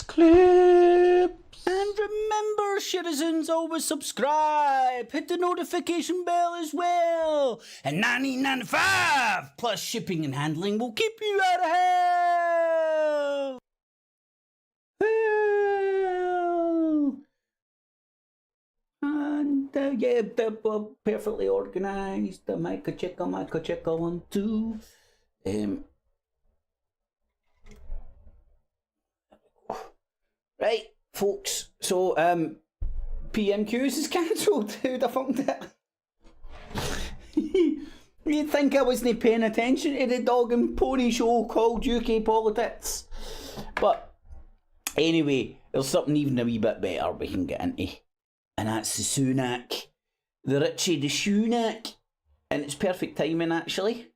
Clips. And remember, citizens, always subscribe. Hit the notification bell as well. And $19.95 plus shipping and handling will keep you out of hell. And yeah, they're perfectly organised. The mic checker, 1, 2. Right, folks. So PMQs is cancelled. Who'd have thunk that? You'd think I wasn't paying attention to the dog and pony show called UK Politics. But anyway, there's something even a wee bit better we can get into. And that's the Sunak. The Richie the Sunak. And it's perfect timing, actually.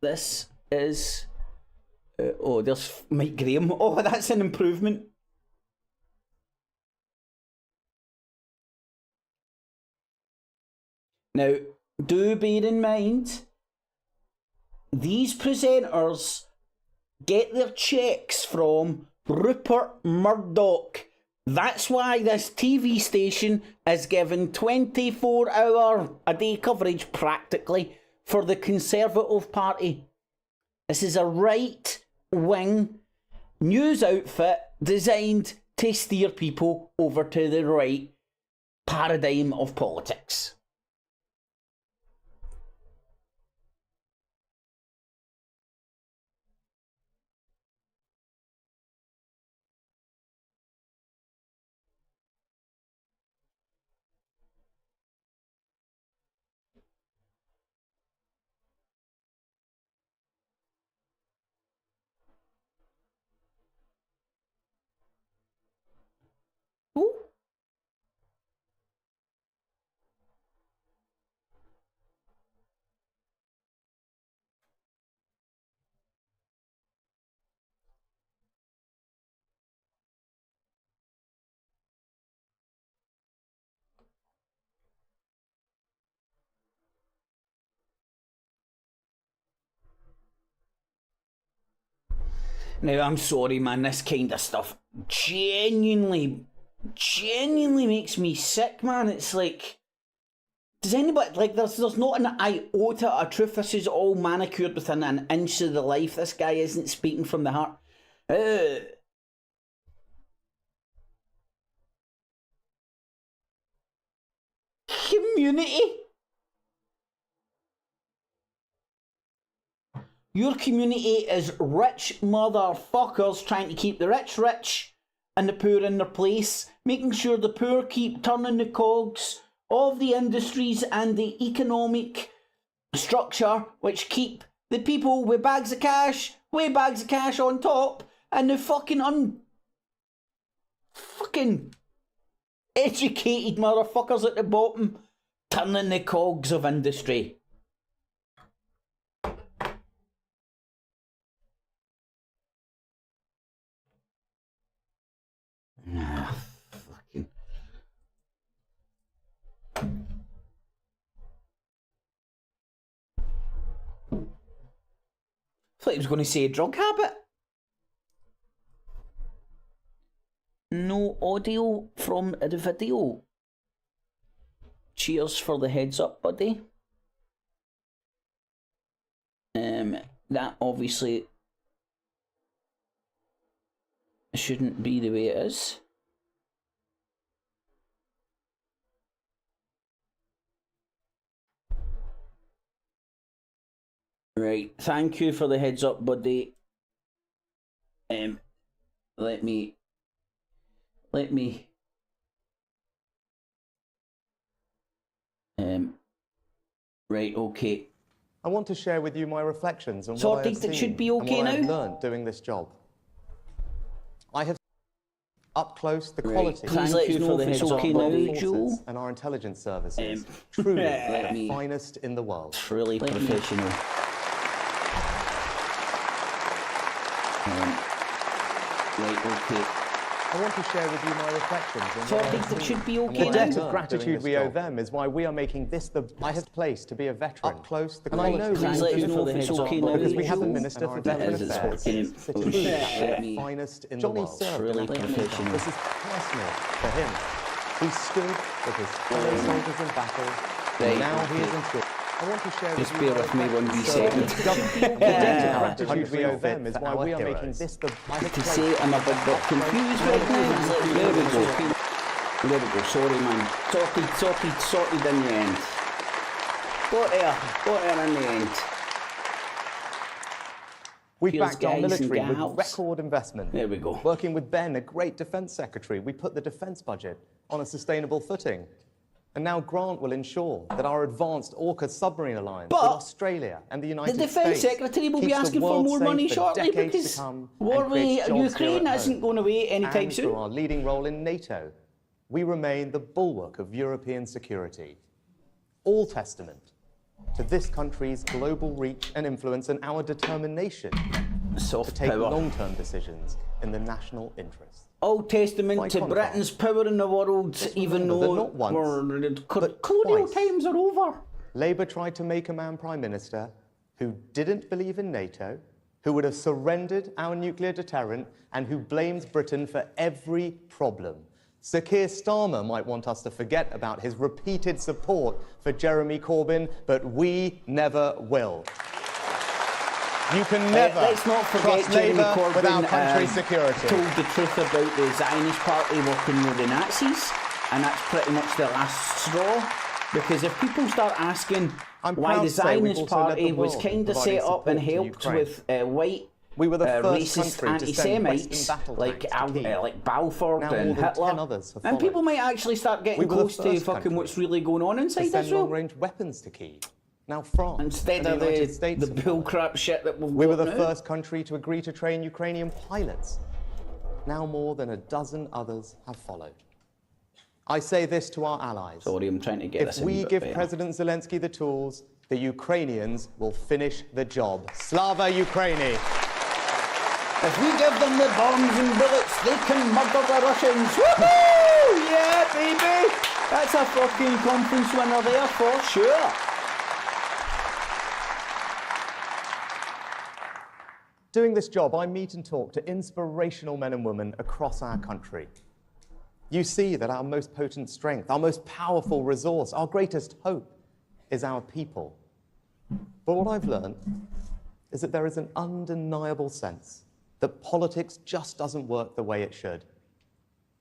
This is... oh, there's Mike Graham. Oh, that's an improvement. Now, do bear in mind, these presenters get their checks from Rupert Murdoch. That's why this TV station is given 24-hour-a-day coverage, practically, for the Conservative Party. This is a right-wing news outfit designed to steer people over to the right paradigm of politics. Ooh. Now, I'm sorry, man, this kind of stuff genuinely makes me sick, man. It's like, does anybody, like, there's not an iota of truth. This is all manicured within an inch of the life. This guy isn't speaking from the heart. Community? Your community is rich motherfuckers trying to keep the rich rich and the poor in their place, making sure the poor keep turning the cogs of the industries and the economic structure which keep the people with bags of cash on top, and the fucking educated motherfuckers at the bottom turning the cogs of industry. Fucking. I thought he was going to say drug habit. No audio from the video. Cheers for the heads up, buddy. That obviously shouldn't be the way it is. Right, thank you for the heads up, buddy. Let me. Right, okay. I want to share with you my reflections on So what I I think have that seen should be okay and what I have now? learned doing this job. I have up close the Right. quality Please let us know if it's okay now, Joe. and our intelligence services, truly let the me- finest in the world. Truly professional. Right, okay. I want to share with you my reflections on So I what think I've that seen. should be And okay the now. debt of gratitude we owe them is why we are making this the best place to be a veteran. Up close, the And I know Please let us know if it's okay now. because we have a Joe. Minister for It Veteran is, it's Affairs. working. City Oh, shit. the finest in Johnny the world. served Really in Afghanistan. professional. This is personal for him. He stood with his fellow soldiers in battle, Right, and now he is okay. ensured. I want to share Just with you bear with me one wee second. The debt of gratitude we owe them is why we are making this the best To place say I'm a bit confused right now. It's like, there we go. There we go. Sorry, man. Sorted in the end. Got there in the end. We've Cheers, backed our guys and military with gals. record investment. There we go. Working with Ben, a great defence secretary, we put the defence budget on a sustainable footing. And now Grant will ensure that our advanced AUKUS submarine alliance But with Australia and the United The Defence States Secretary will be keeps the asking for world more safe money for shortly decades because to come war and creates with jobs here Ukraine at isn't home. going away anytime And through soon. our leading role in NATO, we remain the bulwark of European security. All testament to this country's global reach and influence and our determination to Soft take power. long-term decisions in the national interest. Old Testament By to contrast, Britain's power in the world, even remember that though not once, but colonial twice. times are over. Labour tried to make a man Prime Minister who didn't believe in NATO, who would have surrendered our nuclear deterrent, and who blames Britain for every problem. Sir Keir Starmer might want us to forget about his repeated support for Jeremy Corbyn, but we never will. You can never Let's not forget trust Jeremy Labour Corbyn with our country's security. told the truth about the Zionist party working with the Nazis, and that's pretty much the last straw. Because if people start asking I'm why proud the to say we've Zionist also led party the was world kind in of providing set up and support to helped Ukraine. with white We were the first racist country to send anti-Semites Western battle like tanks to Kyiv. like Balfour Now and more than Hitler, 10 others have and people followed. might actually start getting We were the close to first fucking country what's really going on to inside send Israel. long-range weapons to Kyiv. Now France Instead and of the United States the have bull followed. crap shit that we've We were got the now. first country to agree to train Ukrainian pilots. Now more than a dozen others have followed. I say this to our allies. Sorry, I'm trying to get If this in a we bit give better. President Zelensky the tools, the Ukrainians will finish the job. Slava Ukraini! If we give them the bombs and bullets, they can murder the Russians. Woohoo! Yeah, baby! That's a fucking conference winner there for sure. Doing this job, I meet and talk to inspirational men and women across our country. You see that our most potent strength, our most powerful resource, our greatest hope is our people. But what I've learned is that there is an undeniable sense that politics just doesn't work the way it should.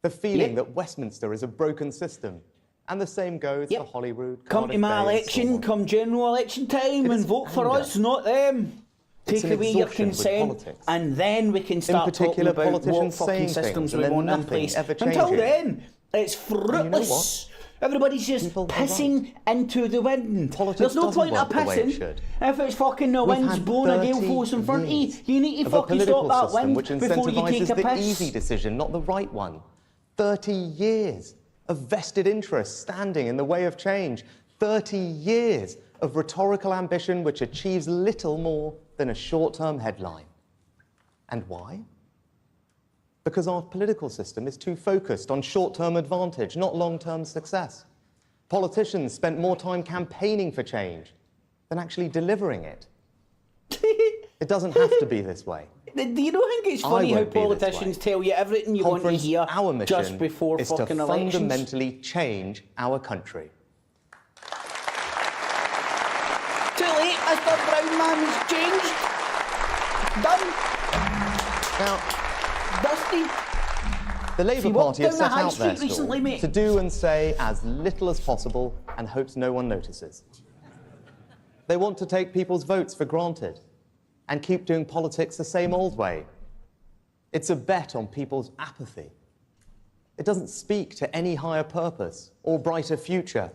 The feeling that Westminster is a broken system, and the same goes for Holyrood. Come to Cardiff my Bay, and election, so on. come general election time, It and is vote for anger. us, not them. It's Take an away your exhaustion with consent, politics. and then we can start particular, talking about what politicians fucking saying systems things we and then want in nothing place. ever Until changing. then, it's you know fruitless. what? Everybody's just People are pissing into the wind. Politics There's no doesn't point of work the way it pissing should. if it's fucking the We've wind's had blowing a gale 30 force in front of you. years You need to of a fucking political stop that system wind which before you take incentivises a the piss. easy decision, not the right one. 30 years of vested interests standing in the way of change. 30 years of rhetorical ambition which achieves little more than a short-term headline. And why? Because our political system is too focused on short-term advantage, not long-term success. Politicians spent more time campaigning for change than actually delivering it. It doesn't have to be this way. Do you not think it's funny how won't be this politicians way. tell you everything you want to Conference, hear our mission just before is to fucking elections? fundamentally change our country. Too late, Mr. Brown Man has changed. Done. Now, Dusty. the Labour He walked Party have down the set high out their street recently, stall mate. to do and say as little as possible and hopes no one notices. They want to take people's votes for granted and keep doing politics the same old way. It's a bet on people's apathy. It doesn't speak to any higher purpose or brighter future.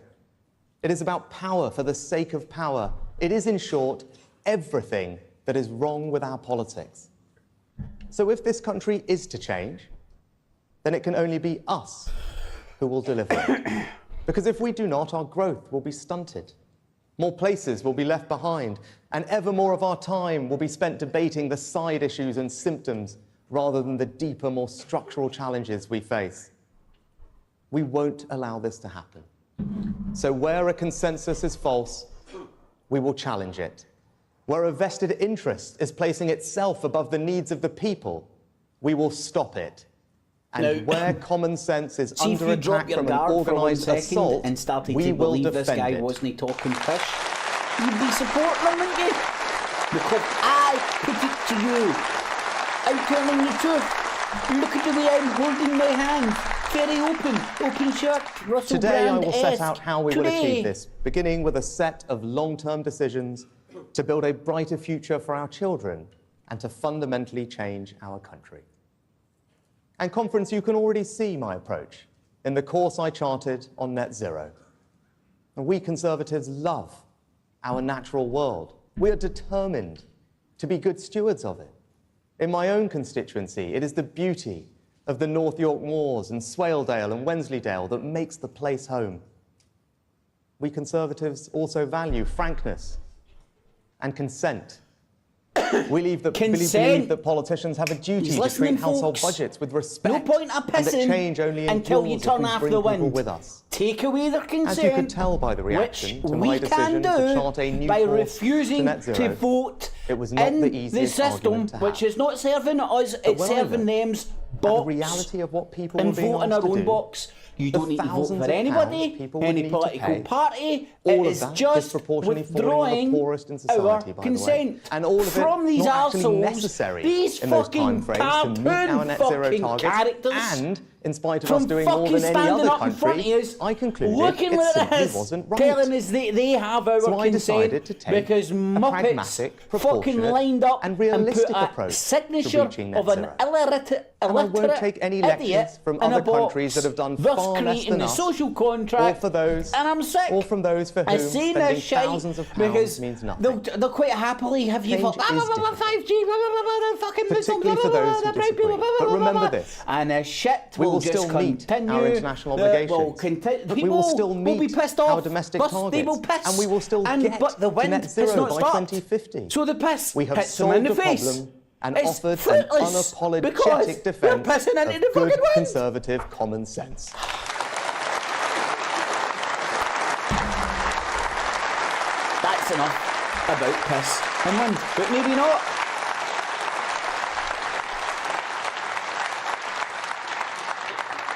It is about power for the sake of power. It is, in short, everything that is wrong with our politics. So if this country is to change, then it can only be us who will deliver it. Because if we do not, our growth will be stunted. More places will be left behind, and ever more of our time will be spent debating the side issues and symptoms rather than the deeper, more structural challenges we face. We won't allow this to happen. So where a consensus is false, we will challenge it. Where a vested interest is placing itself above the needs of the people, we will stop it. And where common sense is under attack from an organised assault, and started we to will believe defend this guy it. wasn't talking pish, you'd be supporting him, wouldn't you? Because I put it to you. I'm telling the truth. Look at the way I'm holding my hand. Very open shirt, Russell Today I Brand will set out how we will Today. achieve this, beginning with a set of long-term decisions to build a brighter future for our children and to fundamentally change our country. And conference, you can already see my approach in the course I charted on net zero. And we Conservatives love our natural world. We are determined to be good stewards of it. In my own constituency, it is the beauty of the North York Moors and Swaledale and Wensleydale that makes the place home. We Conservatives also value frankness and consent. We believe that politicians have a duty to treat household budgets with respect. No point of and that pissing change only until you endures turn if we off bring the people wind. with us. Take away their consent, As you could tell by the reaction which to my we decision can to do chart a new by course refusing to net zero, to vote it was not in the the easiest system, argument to have. which is not serving us, it's when I serving look them's at box. the reality of what people and were being vote in asked our to own do, box. You the don't need to vote thousands for of anybody, pounds people would any need to political pay, party. all It of is that just disproportionately falling on the withdrawing poorest in our society, by the way. consent And all of it from these not actually arseholes, necessary these in those fucking timeframes to meet our net zero fucking targets. characters. And in spite of From us doing more fucking than any standing other up in front of country, us, I concluded looking it at simply us, wasn't right. telling us they have our So I consent decided to take because a Muppets pragmatic, fucking proportionate lined up and realistic put a approach to signature reaching net of an zero. illiterate And I won't take any idiot lectures from in a other countries box, that have done thus far less creating than the us, social contract, or for those, and I'm sick. or from those for I whom see spending this shite thousands of pounds because means nothing. they'll quite happily have you Change for is difficult. 5G, fucking Particularly for those who disagree. But remember this, and shit we will just still meet continue. our international obligations. People We will still will be meet pissed off. our domestic Thus targets. They will piss. And we will still get but the to wind net has zero not by stopped. 2050. So the piss We have hits them in solved the the face. problem and It's offered an fruitless because unapologetic they're defence pissing into of the good fucking wind. conservative common sense. That's enough about piss and wind, but maybe not.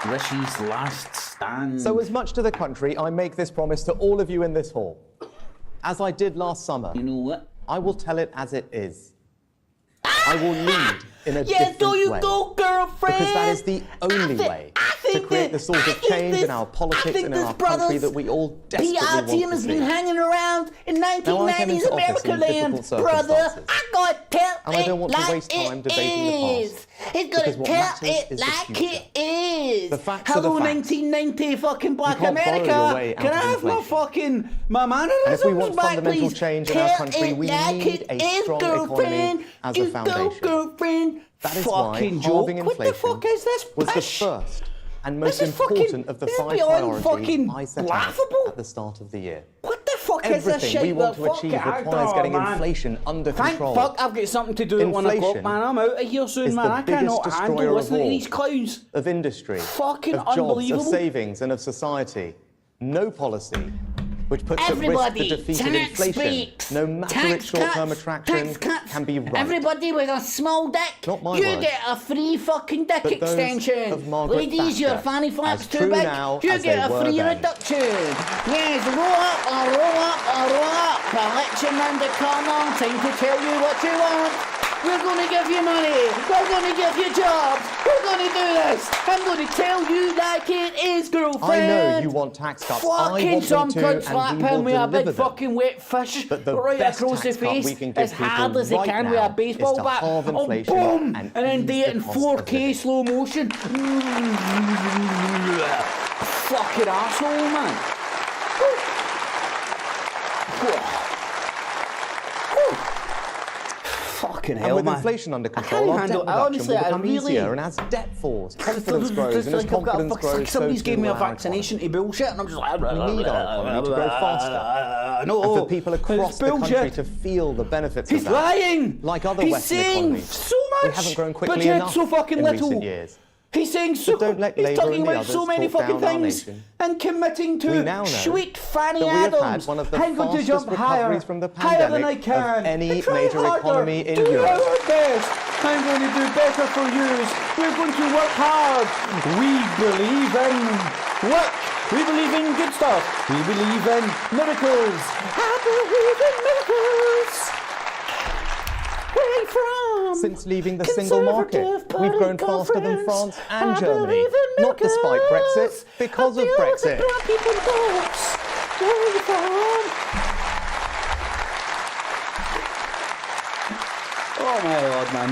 Rishi's last stand. So as much to the country, I make this promise to all of you in this hall. As I did last summer, You know what? I will tell it as it is. I will lead in a Yeah, different do you way. go, girlfriend? Because that is the only way to create the sort of change in our politics and in our country that we all desperately PR want team to has been see. hanging around in Now, I came 1990s into office America in land, difficult brother. circumstances. I got tell And I don't want to like waste time it debating the is. past. It's gonna Because what tell matters it is the like future. it is. The facts are the Hello, facts. 1990 fucking Black can't borrow America. your way out Can I of have my inflation. fucking my mannerisms And if we want back, fundamental please? change in our Tell country, it we like need it a is, strong girlfriend. economy as a You go, foundation. girlfriend. That is why Fucking joke. halving What the inflation fuck is this was the pish? first and most This is fucking- important of the this is 5 beyond priorities fucking I set laughable. out at the start of the year. What the fuck is this Everything shit? we want the to fuck achieve out requires there, getting man. inflation under Thank control. fuck I've got something to do at 1 o'clock, Inflation man. I'm out of here soon, is man. the I biggest cannot destroyer handle of listening to all. these clowns. Of industry, Fucking of jobs, unbelievable. of savings and of society. No policy which puts at risk Everybody, the defeated tax inflation, breaks, no matter tax its short-term cuts, attraction, tax cuts. can be right. Everybody with a small dick, Not my you words. get a free fucking dick But those extension. of Margaret Ladies, your Thatcher, fanny flap's as too true big, now you as get they a were free then. reduction. Yes, roll up, roll up, roll up. Election round the corner, time to tell you what you want. We're going to give you money. We're going to give you jobs. We're going to do this. I'm going to tell you like it is, girlfriend. I know you want tax cuts. I Fucking want some them cunt to, slap and we him will with a deliver big them. fucking wet fish But the right best across the tax cut face we can give as hard people as they right can now with a is baseball to bat. halve Oh, inflation boom! and then ease do it the in cost of 4K living. slow motion. Fucking arsehole, man. Fucking And hell, with man. inflation under I control, can't our debt handle. reduction Honestly, will I become really. easier. And as debt falls, confidence grows, and as Like I've got confidence grows, so somebody's too gave me a will our vaccination to bullshit, and I'm just like. We need our economy to grow faster. no. and for people across the country to feel the benefits of that. He's lying. Like other He's Western saying economies, so much, we haven't grown but quickly yet enough so fucking in little. recent years. He's saying so. But don't let He's Labour talking and the about others so many talk fucking down our things nation. and committing We to now know sweet Fanny that we have had Adams. one of the I'm going to jump fastest higher, recoveries from the higher than I pandemic can. of any And try major harder. economy in Do Europe. our best. I'm going to do better for you. We're going to work hard. We believe in work. We believe in good stuff. We believe in miracles. I believe in miracles. Where are you from? Since leaving the single market, we've grown faster than France and Germany. Not despite Brexit, because of Brexit. Where are you from? Oh my lord, man.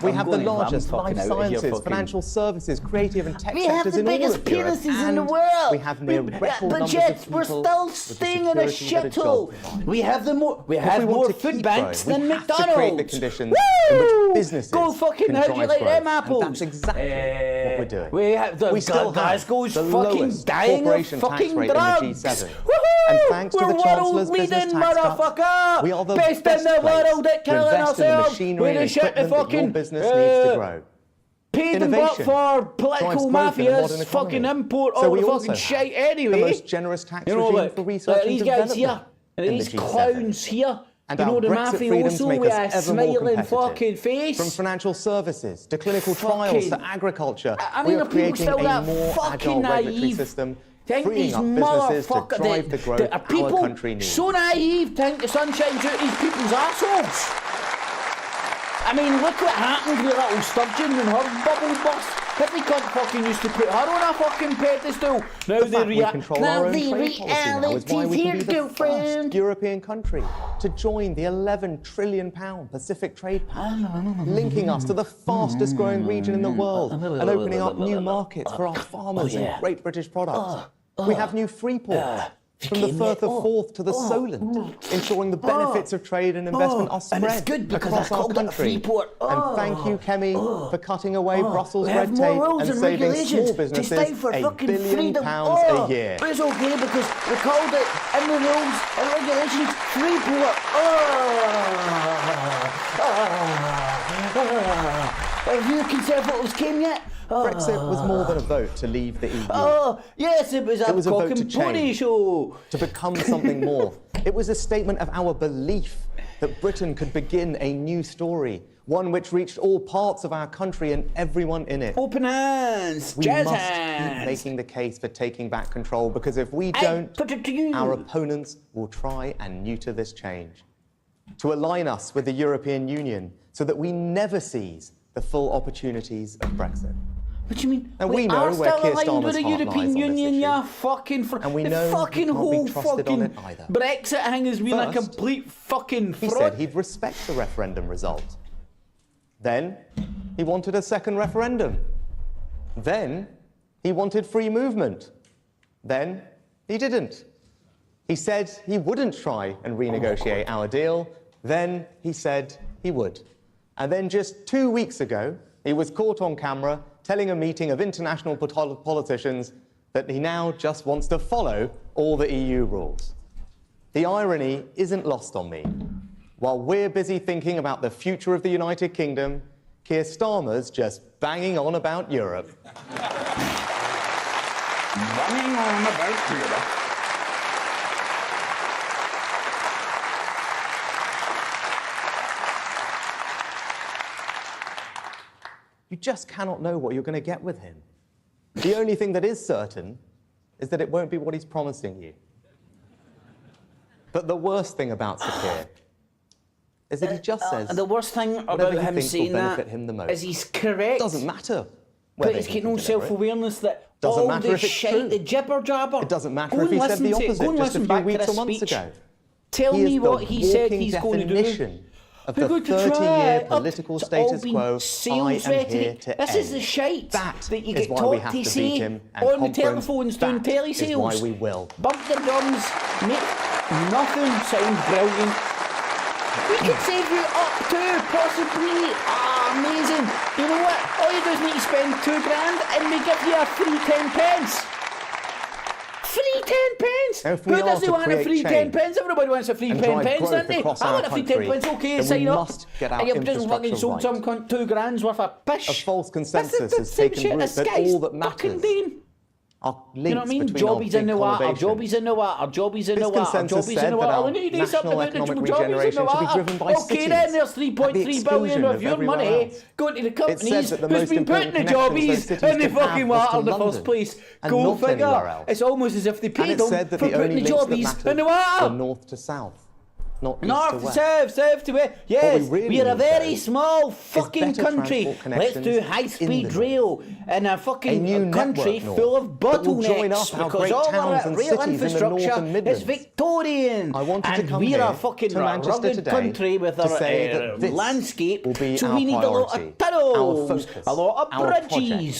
We have the largest life sciences, financial services, creative and tech We have sectors the in all biggest of Europe. penises in the and world. We have near record but numbers yet of people we're still with the staying in a security that a shithole. job provides. We have If have we more want to food keep banks growing, than we have McDonald's. to create the conditions Woo! in which businesses Go fucking can how do you drive like growth. them apples? And that's exactly what we're doing. We have the We still have Glasgow's the fucking lowest dying of corporation tax fucking rate in the drugs. G7. Woohoo! And thanks to We're the Chancellor's world business leading, tax cuts, motherfucker. we are the best best in the place world at to killing invest in the ourselves. machinery We're and the shit the equipment that your fucking business needs to grow. paid them back Innovation for drives political growth in a modern mafias, fucking economy. import So all we the also fucking have shit anyway. the most generous tax regime look, for research and these guys development here, and in the these G7. clowns here, And you our know the Brexit freedoms mafioso make with us a ever more smiling competitive. fucking face. From financial services to clinical trials Fucking- to agriculture, I we mean, are are people creating still a that more fucking agile regulatory naive? system, Think freeing these up businesses to motherfuckers, drive the growth are people our country needs. so naive think the sun shines out these people's assholes? I mean, look what happened with little Sturgeon and her bubble burst. Every cunt fucking used to put her on a fucking pedestal. Now The fact we control our own trade policy now is why we can be the first European country to join the £11 trillion Pacific Trade Pact, linking us to the fastest growing region in the world and opening up new markets for our farmers and great British products. We have new free ports, from the Firth of Forth to the Solent, ensuring the benefits of trade and investment are and it's spread good because across I our called it a country. free port. And thank you, Kemi, for cutting away Brussels We red have more tape rules and and saving regulations small to stay businesses for £1 fucking billion freedom. a year. But it's okay because we called it in the rules and regulations free port. Have you Conservatives came yet? Brexit was more than a vote to leave the EU. Oh, yes, it was a was a vote cock to and pony change. show. To become something more. It was a statement of our belief that Britain could begin a new story, one which reached all parts of our country and everyone in it. Open hands, We jazz must hands. keep making the case for taking back control, because if we I don't, put it to you. our opponents will try and neuter this change. To align us with the European Union so that we never seize the full opportunities of Brexit. What do you mean? And we know are where still Keir aligned with Starmer's the heart lies European on this Union, issue. yeah, fucking And we the know fucking he can't be whole trusted on fucking it either. Brexit thing has been a First, complete fucking He fraud. said he'd respect the referendum result. Then he wanted a second referendum. Then he wanted free movement. Then he didn't. He said he wouldn't try and renegotiate our deal. Then he said he would. And then just 2 weeks ago, he was caught on camera telling a meeting of international politicians that he now just wants to follow all the EU rules. The irony isn't lost on me. While we're busy thinking about the future of the United Kingdom, Keir Starmer's just banging on about Europe. Banging on about Europe. You just cannot know what you're going to get with him. The only thing that is certain is that it won't be what he's promising you. But the worst thing about Sir Keir is that he just says The worst thing about whatever he him thinks will saying benefit that him the most. is he's correct. It doesn't matter But whether he's he got can no deliver it. self-awareness that Doesn't all matter the if it's shit, true. the jibber jabber. It doesn't matter Go if he and said the listen to it. opposite Go and just a listen few back weeks to or this months speech. ago. Tell He me is what the he said walking he's going to do. definition of We're the going to 30-year try political up to all status being quo. I sales am here rhetoric. to This is the end. shite That you is get why we taught have to to say beat him, and on the conference, telephones doing that is telesales. why we will. Bump the drums, make nothing sound brilliant. We could save you up to possibly amazing. You know what? All you do is need to spend £2 grand and we give you a free 10 pence. Free 10 pence. Now, if Who we are doesn't to want a create free 10 change pence? Everybody wants a free and 10 drive pence, growth don't they? across I our want a free 10 country, pence. Okay, then sign we up. must get our And you've just fucking infrastructure sold some right. cunt 2 grand's worth of pish. A false consensus That's the has same taken shit root as that Sky's all that fucking matters doing. are You know what I links mean? between our Jobbies in big the water, conurbation. jobbies in the water, jobbies in the This water, consensus jobbies in said the that water. our We need to do something national about the economic jobbies in the regeneration should be water. driven by Okay, then cities there's at the 3.3 billion exclusion of of your everywhere money else. going to the It companies says that the who's most been putting important the connections those jobbies cities in the can have fucking was water to in the London first place. and Go not anywhere figure. else. It's almost as if they And paid it them said that for the only putting the links that jobbies in the mattered were water. north to south, not east North to to west. south to west. Yes, really we're a need, very though, small fucking better country. transport Let's do connections in high-speed the rail in a A fucking new country network full of that will join bottlenecks up our because great all towns our and rail cities in the North infrastructure and is Midlands. Victorian. I wanted to And come we're here a fucking to Manchester rugged today country with to say our that this landscape. will be So our we need a lot priority, of tunnels, our focus, a lot of our bridges,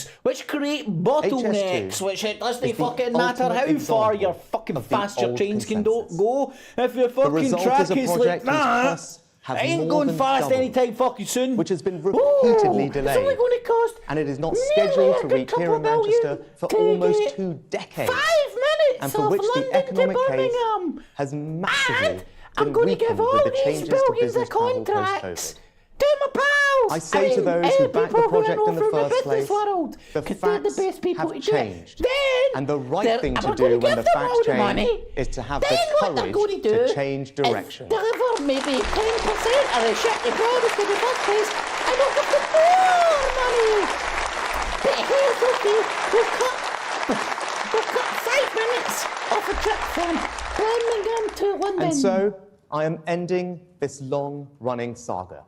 project. which create bottlenecks, HS2 which it doesn't is the fucking matter ultimate how far example your fucking of the fast your old trains can consensus. go. If your fucking result track is a is like project whose that, costs have I ain't more going than fast doubled, anytime fucking soon. which has been repeatedly It's only delayed, going to cost and it is not nearly scheduled a to good reach here couple in Manchester million for to almost get 2 decades, 5 minutes and for off which London the economic to case Birmingham. has massively And I'm been going to give weakened all with the these changes to billions business of travel contracts post-COVID. to my pals. I say to those who backed the people project who in the know from first business place, world, the 'cause they're the facts best people have to do it. changed. Then And the right they're- thing I'm to not do gonna when give the them all facts the change money. is to have Then the what they're courage going to to do change is direction. deliver maybe 10% of the shit they promised in the first place, and they'll give them more money. But here's okay, we'll cut 5 minutes off a trip from Birmingham to London. And so, I am ending this long-running saga.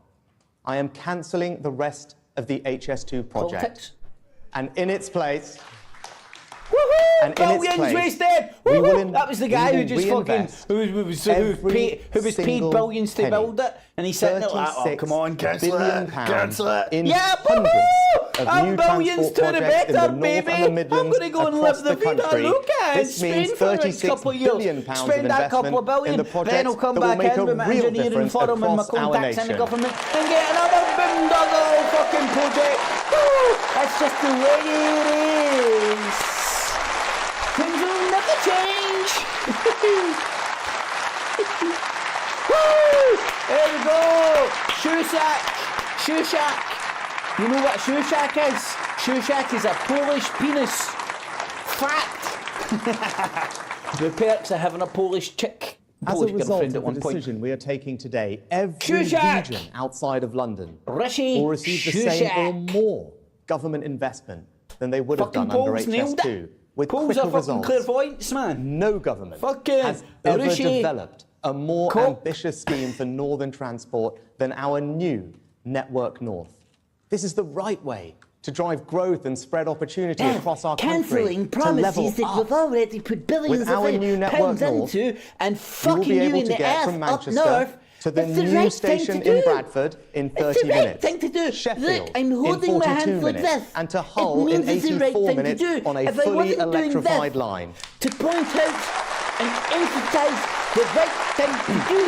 I am cancelling the rest of the HS2 project. Politics. And in its place, Woohoo! And in its Billions place, wasted! we Woohoo! will That was the guy we who will just fucking reinvest who was paid single billions to penny. build it, and he's sitting there like, oh come on, cancel billion it, pounds cancel it. in Yeah, hundreds woohoo! of And new billions transport to the projects in better, the North baby. and the I'm Midlands going to go and across live the the vida country. loca in This means Spain for the next 36 couple of years. billion pounds of Spend that couple of investment billion, in the projects then I'll come that will back make in a with my real engineering difference firm and my across our contacts in the nation. government and get another boondoggle fucking project. Woo! That's just the way it is. Things will never change. Woo! There we go. Shoe shack. You know what shoe shack is? Shoe shack is a Polish penis. Fact. The perks of having a Polish chick. As a Polish result girlfriend of at the one point. decision we are taking today, every Shushack! region outside of London Rishi, will receive the same or Shushack. more government investment than they would have Fucking done under Poles nailed HS2, it. with Poles quicker are fucking results. clairvoyants, man. No government Fucking has ever Rishi. developed a more Coke. ambitious scheme for northern transport than our new Network North. This is the right way to drive growth and spread opportunity across our country. Cancelling to level promises that up. we've already put billions With our of new Network pounds North, into, and You will fucking be you able in to the get earth from up Manchester north. to the It's the new right station thing to in do. Bradford in 30 It's the right minutes. thing to do. Sheffield Look, I'm in holding my 42 hands like minutes. this. And to It Hull in means it's the right 84 thing to minutes do. on a If I fully wasn't doing electrified this, line. to point out and emphasise the right thing to do,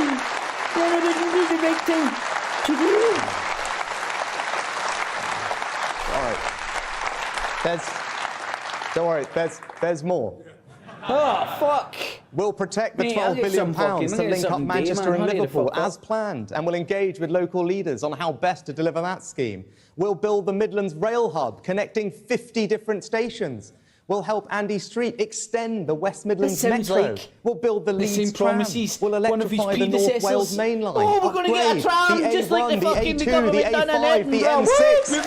then it wouldn't be the right thing to do. All right. Don't worry, there's more. Oh, fuck. We'll protect the Mate, I'll £12 get billion some fucking- to I'll get link up something day, Manchester man. and Hurry the Liverpool fuck up. as planned, and we'll engage with local leaders on how best to deliver that scheme. We'll build the Midlands Rail Hub, connecting 50 different stations. We'll help Andy Street extend the West Midlands sounds Metro. like We'll build the the same Leeds Tram. promises We'll one of his electrify the North predecessors. Wales Main Line. Oh, we're going to get a Upgrade tram the just like A1, the fucking the A2, government the done in A5, the Edinburgh. M6. Woo!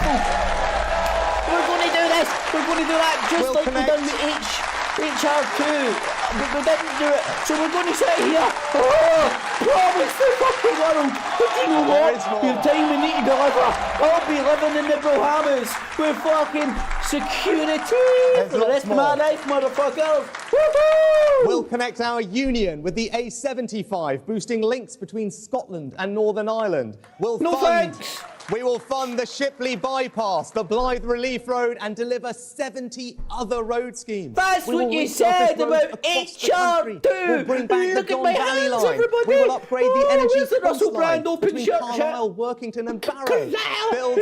We're going to do this. We're going to do that just We'll like connect. we done the HR2. But we didn't do it. So we're going to sit here. Oh, promise the fucking world. But you know There is more. what? Your time we need to deliver. I'll be living in the Bahamas with fucking security for the lots rest of my more. life, motherfuckers. Woohoo! We'll connect our union with the A75, boosting links between Scotland and Northern Ireland. No thanks. We will fund the Shipley Bypass, the Blythe Relief Road, and deliver 70 other road schemes. That's We what will you resurface said roads about across the country. HR2. We'll bring back Look the at Don my Valley hands, line. everybody. We will upgrade the Oh, energy where's the Russell coastline Brand open between shirt? Carlisle, Workington, and Barrow. Carlisle.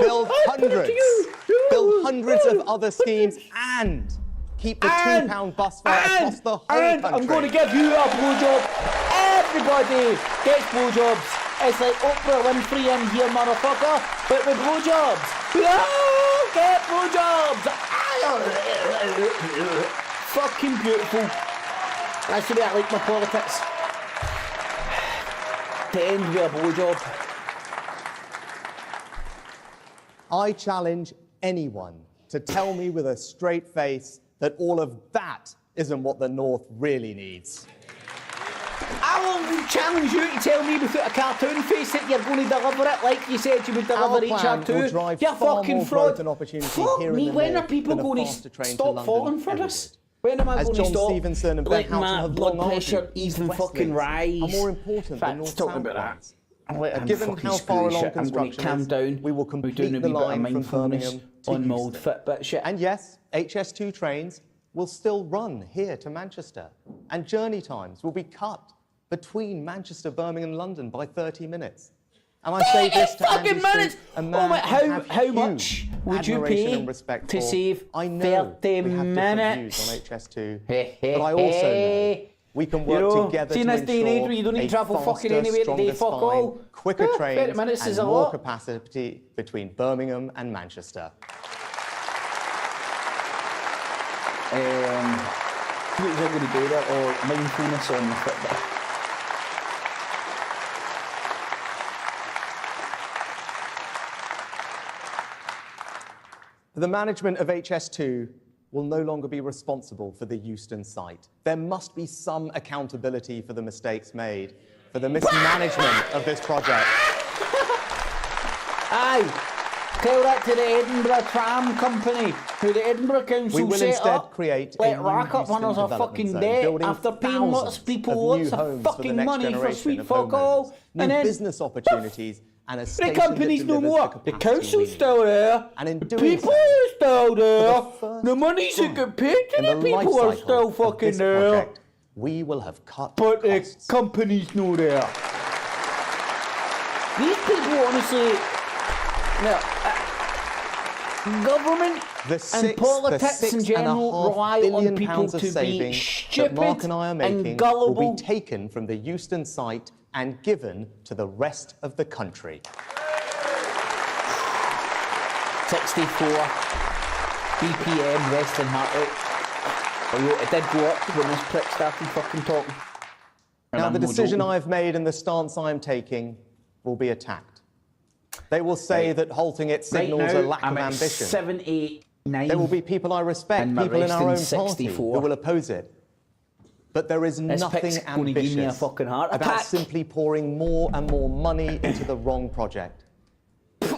Build I'll put it to hundreds. you. Build hundreds of other schemes and Keep the £2 bus fare across the whole country. I'm going to give you a blowjob. Everybody gets blowjobs. It's like Oprah Winfrey in here, motherfucker, but with blowjobs. We all get blowjobs. Fucking beautiful. That's the way I like my politics. To end with a blowjob. I challenge anyone to tell me with a straight face that all of that isn't what the North really needs. I will challenge you to tell me without a cartoon face that you're going to deliver it like you said you would deliver HR2. You're fucking fraud. Fuck me, when are people going to stop falling for this? When am I going to stop letting my blood pressure even fucking rise? Are more important than North talking South about lines. that. Given how far along I'm going to construction calm is, down. we will We're complete doing a the wee bit of line from mindfulness Birmingham to on mould Houston. fit bit shit. And yes, HS2 trains will still run here to Manchester, and journey times will be cut between Manchester, Birmingham, and London by 30 minutes. And I say this to Andy Street, a man how much would you pay to save 30 minutes on HS2, but I also know we can work together to ensure you don't need to travel fucking faster, anywhere today, stronger fuck spine, all. quicker 30 trains, minutes is and a more lot. capacity between Birmingham and Manchester. What is it going to do that, or mindfulness on the Fitbit? The management of HS2 will no longer be responsible for the Euston site. There must be some accountability for the mistakes made, for the mismanagement of this project. Aye. Tell that to the Edinburgh Tram Company, who the Edinburgh Council We will set instead up. create Let a rack new up one of Euston our development fucking zone, debt building after paying lots of people thousands lots new of homes for the fucking next money for generation sweet of fuck all. homeowners, And new then business opportunities, and a the station company's that no delivers more. the The capacity we council's need. still there. And in The doing people so, are still there. first The monies that time get paid to in the the people life are cycle still of fucking this there. project, we will have cut But the costs. company's no there. These people honestly, government The and politics in £6.5 general rely billion on people pounds of to be savings stupid that Mark and I are making and gullible. will be taken from the Euston site and given to the rest of the country. 64 BPM resting heart rate. Although it did go up when this prick started fucking talking. And Now, I'm the no decision joking. I've made and the stance I'm taking will be attacked. They will say Right. that halting it Right signals now, a lack I'm of at ambition. 79. There will be people I respect, And my people in our own resting party 64. who will oppose it. But there is This nothing pick's gonna give me a ambitious fucking heart about attack. simply pouring more and more money into the wrong project.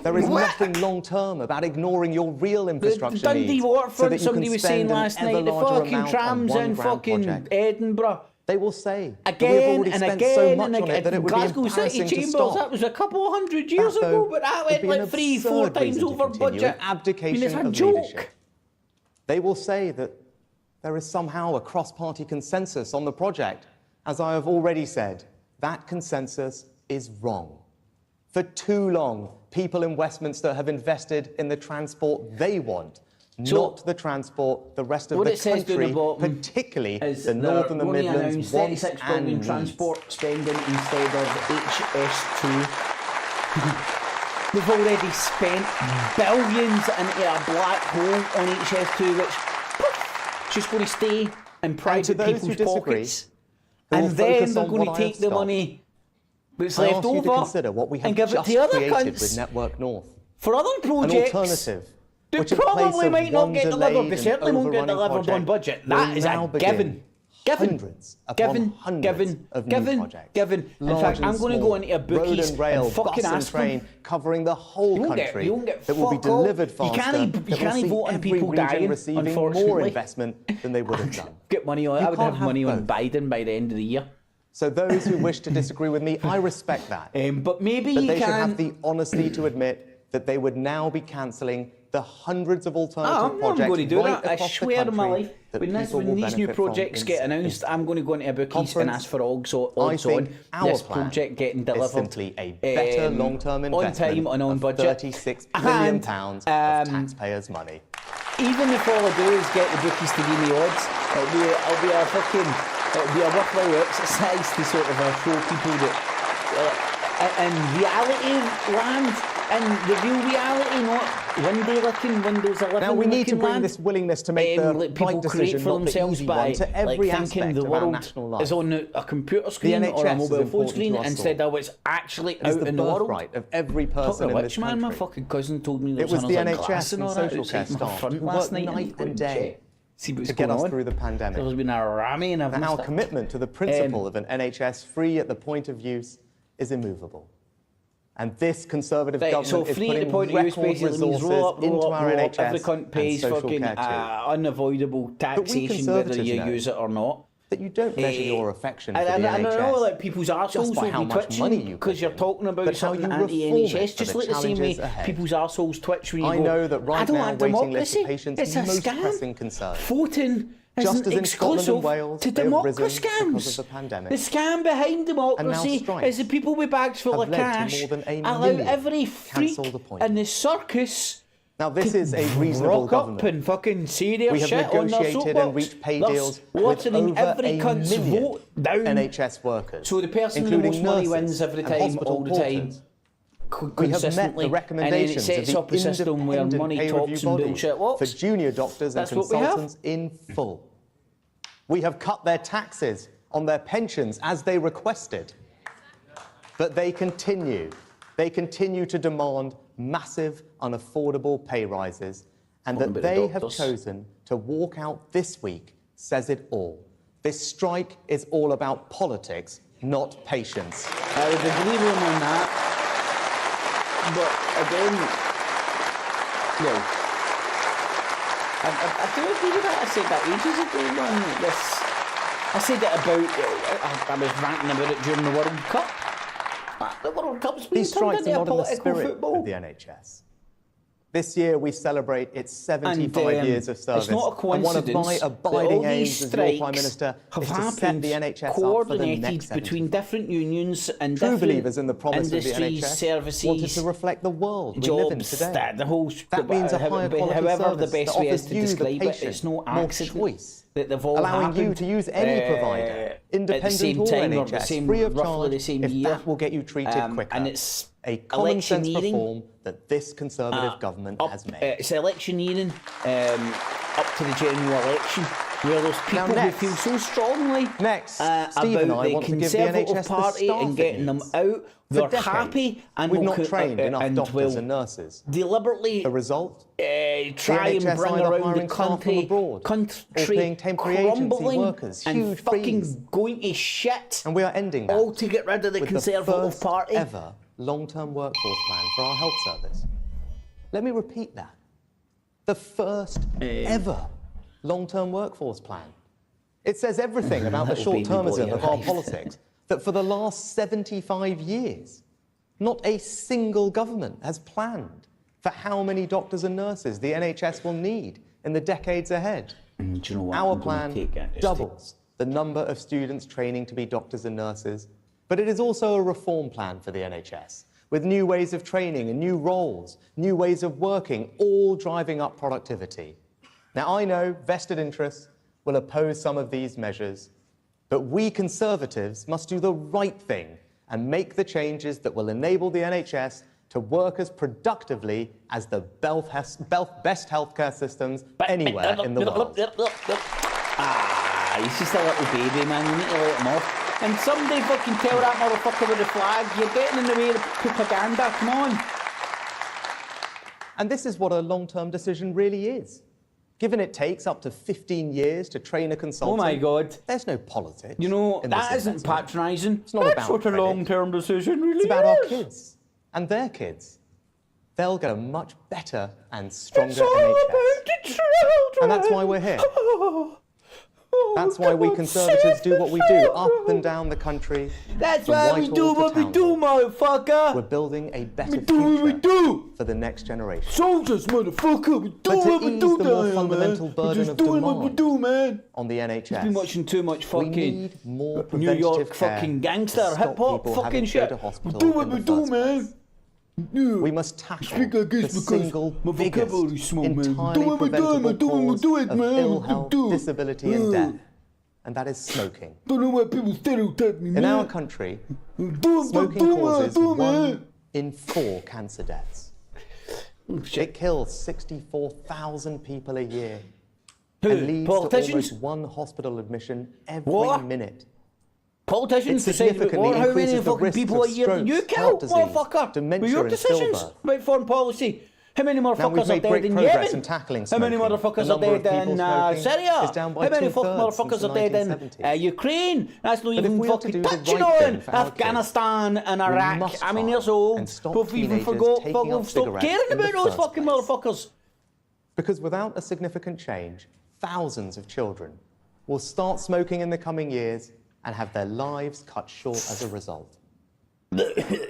There is What? nothing long-term about ignoring your real infrastructure Dundee needs Waterfront, so that you somebody can was saying spend an last ever night, the larger fucking amount on trams one in grand fucking project. Edinburgh. They will say that Again we've already and spent again so and much on again. it that it would Glasgow be City embarrassing to Chambers, stop. that was a couple of hundred years That, ago, though, but that would went be an like 3-4 absurd times reason to over continue, budget. an abdication it's a of joke. leadership. They will say that there is somehow a cross-party consensus on the project. As I have already said, that consensus is wrong. For too long, people in Westminster have invested in the transport they want, not the transport the rest of What the it says down country, the bottom particularly is the North and the they're going to Midlands, announce wants 36 and billion needs. transport spending instead of HS2. They've already spent billions into a black hole on HS2, which is just going to stay in And to private those who people's disagree, pockets. who will And then focus they're on going what to I have take the stopped, money that's I left ask you to over consider what we have and give it just to other created cunts with Network North. for other An projects. alternative, They which in place probably of might not one get delivered. delayed They and certainly won't get overrunning delivered on project budget. will That is now a begin given. Given. Hundreds upon Given. hundreds Given. of new Given. projects. Given. In Large fact, and I'm going to small, go into a road bookies and rail, and fucking bus and ask them. train, covering the whole You won't country get that will be fuck all. delivered faster. You that will can't see vote on every people region dying, receiving unfortunately. more investment than they would have done. Get money on. You I would can't have money on both. Biden by the end of the year. So those who wish to disagree with me, I respect that. But maybe But you they should can. have the honesty to admit that they would now be cancelling the hundreds of alternative I'm projects going to do right that. I across the swear to my country life. that When people will these new benefit from projects get in- announced, I'm going to go into a bookies and Conference, ask for odds I on think our this plan project getting is delivered simply a better long-term on investment time and on of budget. £36 billion And, of taxpayers' money. even if all I do is get the bookies to give me odds, it'll be a worthwhile exercise to sort of show people that in reality land, in the real reality, not window licking, windows 11. Now we need to bring land, this willingness to make the people right create decision, for not the themselves easy by one, to every thinking aspect the of our world national life. is on a computer screen or a NHS is mobile phone important screen to us instead all. of it's actually It is out the in the world. birthright of every person in Which this man, country. my fucking cousin told me there It was was the another NHS glass and and all that social care outside my staff front who last worked night. night I'm and going, day "Shit, see what's to get going us on." through the pandemic. There's been a rammy and I've And missed our it. commitment to the principle of an NHS free at the point of use is immovable. And this Conservative Right, government so is free at the putting point of use record basically means resources roll up, into roll up, our roll up. NHS Every cunt pays and social fucking care too. unavoidable taxation whether Conservatives you know use it or not. That you don't measure your affection for the And I know NHS that people's just arseholes by will how be much money twitching you because put you're in, talking about but how something you reform it anti-NHS, for just the like the same way challenges ahead. people's arseholes twitch when you I go, know that right I don't now want waiting lists democracy, are patients' it's a most scam. pressing concern. Voting Just isn't as in Scotland exclusive and Wales, to they have risen democracy because scams. of the pandemic. The scam behind democracy strikes is the people with bags full of have led to cash more than a allow million every freak cancelled in appointments. the circus Now this is a reasonable rock up government. and fucking say their We have shit on their negotiated soapbox. and reached pay Thus, deals with watering over every a cunt's million vote down. NHS workers, So the person with the including most money nurses wins every and time, hospital all the time. porters. We have met Consistently, the recommendations and then it sets of up a the system where independent money pay talks review and body bullshit for walks. junior doctors and That's what we have. consultants in full. We have cut their taxes on their pensions as they requested. But they continue to demand massive, unaffordable pay rises, and that they have chosen to walk out this week says it all. This strike is all about politics, not patience. I would agree with him on that. But again, no. I do agree with that. I said that ages ago on this. I said it about, I was ranting about it during the World Cup. The World Cup's been These turned strikes into are a not in the political spirit football. of the NHS. This year we celebrate its 75 years of service. It's not a coincidence and one of my that abiding all aims these as your Prime strikes Minister have is to set happened the NHS up for the coordinated next 70. between different unions and True different believers in the promise of the industries, NHS services, wanted to reflect the world we live in jobs, today. the whole That means a higher quality however the service best that way is offers to you, the describe it, patient, it's no more accident choice, that they've all allowing you happened to use any provider, at the independent same or time NHS, or the same, free of roughly charge, the same if year. that will get you treated quicker. And it's a common sense electioneering. reform that this Conservative government has made. It's electioneering up to the general election, where those people who next. feel so strongly Next, Steve and about I the want to give the Conservative NHS the Party staff and it getting them needs. out, For they're decades, happy and we've will not trained enough and doctors will and nurses. deliberately The result? try and NHS bring either around the hiring staff from country, abroad or country paying temporary agency crumbling workers and huge fucking fees. going to shit, And we are ending that all to get rid of the with Conservative the first Party. ever long-term workforce plan for our health service. Let me repeat that. The first ever long-term workforce plan. It says everything about the Little baby short-termism boy of our arrived. politics, that for the last 75 years, not a single government has planned for how many doctors and nurses the NHS will need in the decades ahead. Do you know what? Our I'm gonna plan take it. doubles the number of students training to be doctors and nurses, but it is also a reform plan for the NHS, with new ways of training and new roles, new ways of working, all driving up productivity. Now, I know vested interests will oppose some of these measures, but we Conservatives must do the right thing and make the changes that will enable the NHS to work as productively as the best healthcare systems anywhere in the world. He's just a little baby, man. You need to let him off. And somebody fucking tell that motherfucker with the flag, you're getting in the way of propaganda. Come on. And this is what a long-term decision really is. Given it takes up to 15 years to train a consultant, Oh my God. there's no politics. You know, in this that isn't investment. patronising. It's not That's about what a credit. long-term decision really It's about our is. kids and their kids. They'll get a much better and stronger It's all NHS. about the children. And that's why we're here. Oh, That's why we God, Conservatives do what we do, save up and down the country. That's from why we Whitehall do to what we Town do, Hall. motherfucker. We're building a better We do what we future do. for the next generation. Soldiers, motherfucker. We do But to what we ease do the more down, fundamental man. burden We're just of doing what we demand do, man. On the NHS, Been watching too much we fucking need more New York preventative care fucking to gangster stop hip hop people having fucking to go shit. to We hospital do what in we the do, first man. place. We must tackle the single biggest, entirely preventable cause of ill health, disability and death, and that is smoking. Don't know why people stereotype me, In our country, smoking causes 1 in 4 cancer deaths. It kills 64,000 people a year and leads to almost 1 hospital admission every minute. Politicians It decide significantly how many increases the fucking risks people of a year that you strokes, kill, heart disease, motherfucker. dementia With your and decisions stillbirth. about foreign policy. How many Now, motherfuckers we've are made dead great in progress Yemen? in tackling How many smoking. motherfuckers The are number of dead people in smoking Syria? is down by How many 2/3 motherfuckers since are dead in 1970. Ukraine? That's not But if even we are to fucking do the touching right on thing for our kids, Afghanistan and Iraq. must I mean, try years old. and stop We've even teenagers forgot, taking up we've stopped cigarettes caring in the about those first fucking place. motherfuckers. Because without a significant change, thousands of children will start smoking in the coming years and have their lives cut short as a result.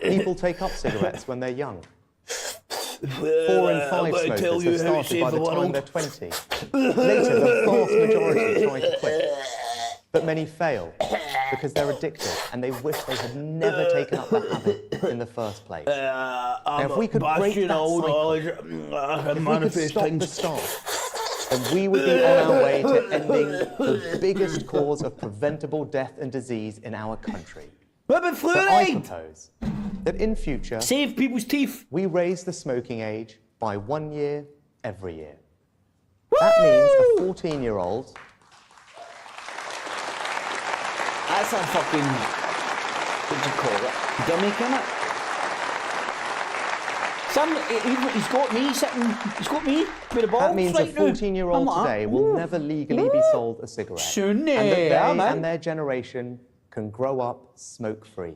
People take up cigarettes when they're young. 4 in 5 smokers have started by the time they're 20. Later, the vast majority try to quit. But many fail because they're addicted and they wish they had never taken up the habit in the first place. Now, if we could break that cycle, if we could stop the start, then we would be on our way to ending the biggest cause of preventable death and disease in our country. What about So I fluoride? propose that in future, Save people's teeth. we raise the smoking age by 1 year every year. That means a 14-year-old... That's a fucking, what do you call it? Dummy, can it? He's got me sitting, he's got me with a ball. That means a right now. 14-year-old I'm like, today will never legally be sold a cigarette. Soon, and that they man. and their generation can grow up smoke-free.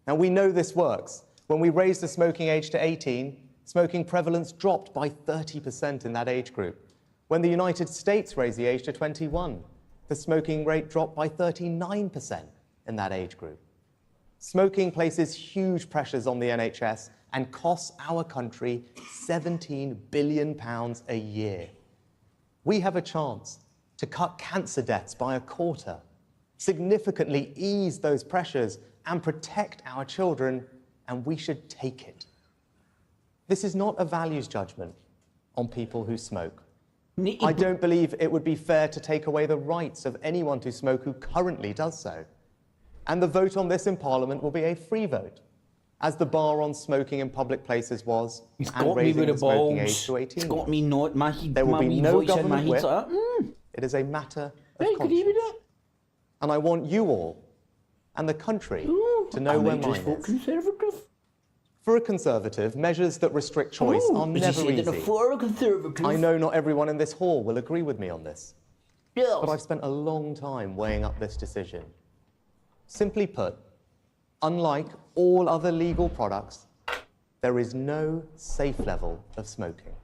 Now, we know this works. When we raised the smoking age to 18, smoking prevalence dropped by 30% in that age group. When the United States raised the age to 21, the smoking rate dropped by 39% in that age group. Smoking places huge pressures on the NHS and costs our country £17 billion a year. We have a chance to cut cancer deaths by a quarter, significantly ease those pressures and protect our children, and we should take it. This is not a values judgment on people who smoke. I don't believe it would be fair to take away the rights of anyone to smoke who currently does so. And the vote on this in Parliament will be a free vote, as the bar on smoking in public places was, and raising the smoking age to 18. It's got me not, my head, There will my be wee no voice in my government head's whip. like, It is a matter of Hey, could you do conscience. And I want you all, and the country, to know I where might just mine vote is. Conservative. For a Conservative, measures that restrict choice are As you never said, easy. for a Conservative. I know not everyone in this hall will agree with me on this, Yes. but I've spent a long time weighing up this decision. Simply put, unlike all other legal products, there is no safe level of smoking.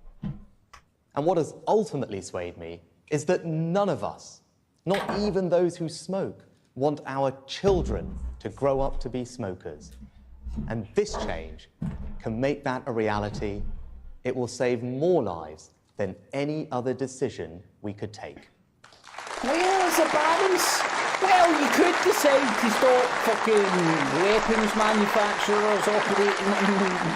And what has ultimately swayed me is that none of us, not even those who smoke, want our children to grow up to be smokers. And this change can make that a reality. It will save more lives than any other decision we could take. Well, it's a balance. Well, you could decide to stop fucking weapons manufacturers operating